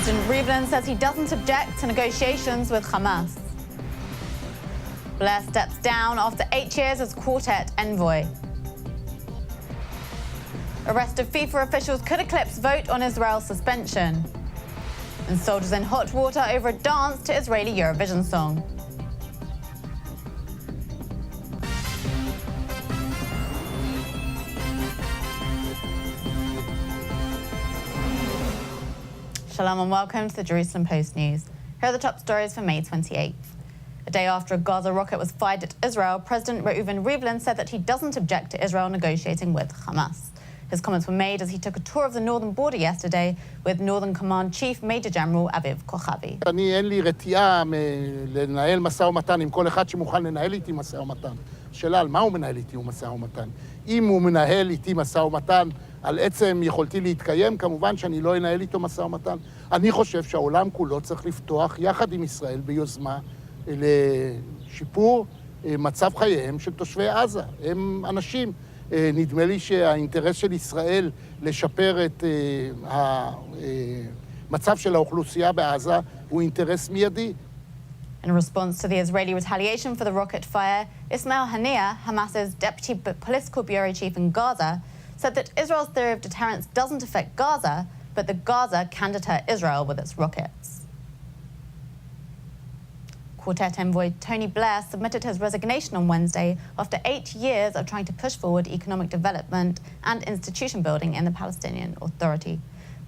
President Rivlin says he doesn't object to negotiations with Hamas. Blair steps down after 8 years as quartet envoy. Arrest of FIFA officials could eclipse vote on Israel's suspension. And soldiers in hot water over a dance to Israeli Eurovision song. Shalom and welcome to the Jerusalem Post News. Here are the top stories for May 28th. A day after a Gaza rocket was fired at Israel, President Reuven Rivlin said that he doesn't object to Israel negotiating with Hamas. His comments were made as he took a tour of the northern border yesterday with Northern Command Chief Major General Aviv Kochavi. אני אין לי רתיעה לנהל משא ומתן עם כל אחד שמוכן לנהל איתי משא ומתן. שאלה על מה הוא מנהל איתי משא ומתן. אם הוא מנהל איתי משא ומתן על עצם יכולתי להתקיים, כמובן שאני לא אנהל איתו משא ומתן. אני חושב שהעולם כולו צריך לפתוח יחד עם ישראל ביוזמה לשיפור מצב חייהם של תושבי עזה. הם אנשים. נדמה לי שהאינטרס של ישראל לשפר את המצב של האוכלוסייה בעזה הוא אינטרס מיידי. In response to the Israeli retaliation for the rocket fire, Ismail Haniyeh, Hamas's deputy political bureau chief in Gaza, said that Israel's theory of deterrence doesn't affect Gaza, but that Gaza can deter Israel with its rockets. Quartet envoy Tony Blair submitted his resignation on Wednesday after 8 years of trying to push forward economic development and institution building in the Palestinian Authority.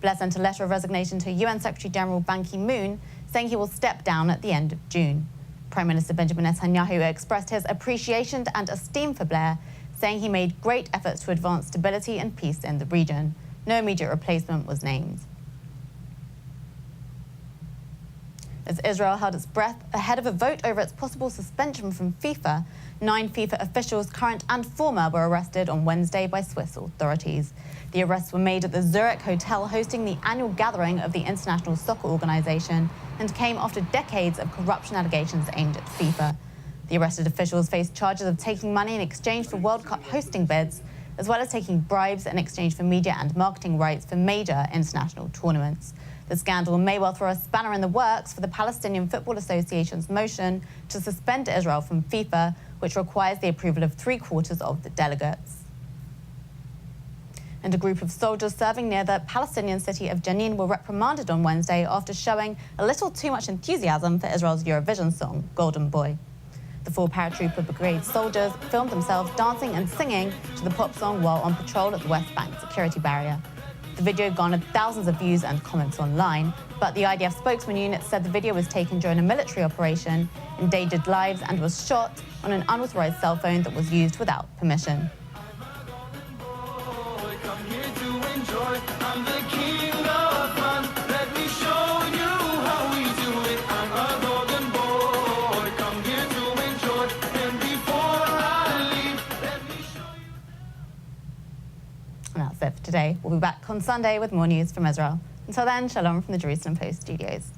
Blair sent a letter of resignation to UN Secretary General Ban Ki-moon, saying he will step down at the end of June. Prime Minister Benjamin Netanyahu expressed his appreciation and esteem for Blair, saying he made great efforts to advance stability and peace in the region. No immediate replacement was named. As Israel held its breath ahead of a vote over its possible suspension from FIFA, 9 FIFA officials, current and former, were arrested on Wednesday by Swiss authorities. The arrests were made at the Zurich hotel hosting the annual gathering of the International Soccer Organization and came after decades of corruption allegations aimed at FIFA. The arrested officials faced charges of taking money in exchange for World Cup hosting bids, as well as taking bribes in exchange for media and marketing rights for major international tournaments. The scandal may well throw a spanner in the works for the Palestinian Football Association's motion to suspend Israel from FIFA, which requires the approval of 3/4 of the delegates. And a group of soldiers serving near the Palestinian city of Jenin were reprimanded on Wednesday after showing a little too much enthusiasm for Israel's Eurovision song, Golden Boy. The 4 paratrooper brigade soldiers filmed themselves dancing and singing to the pop song while on patrol at the West Bank security barrier. The video garnered thousands of views and comments online, but the IDF spokesman unit said the video was taken during a military operation, endangered lives, and was shot on an unauthorized cell phone that was used without permission. And that's it for today. We'll be back on Sunday with more news from Israel. Until then, shalom from the Jerusalem Post studios.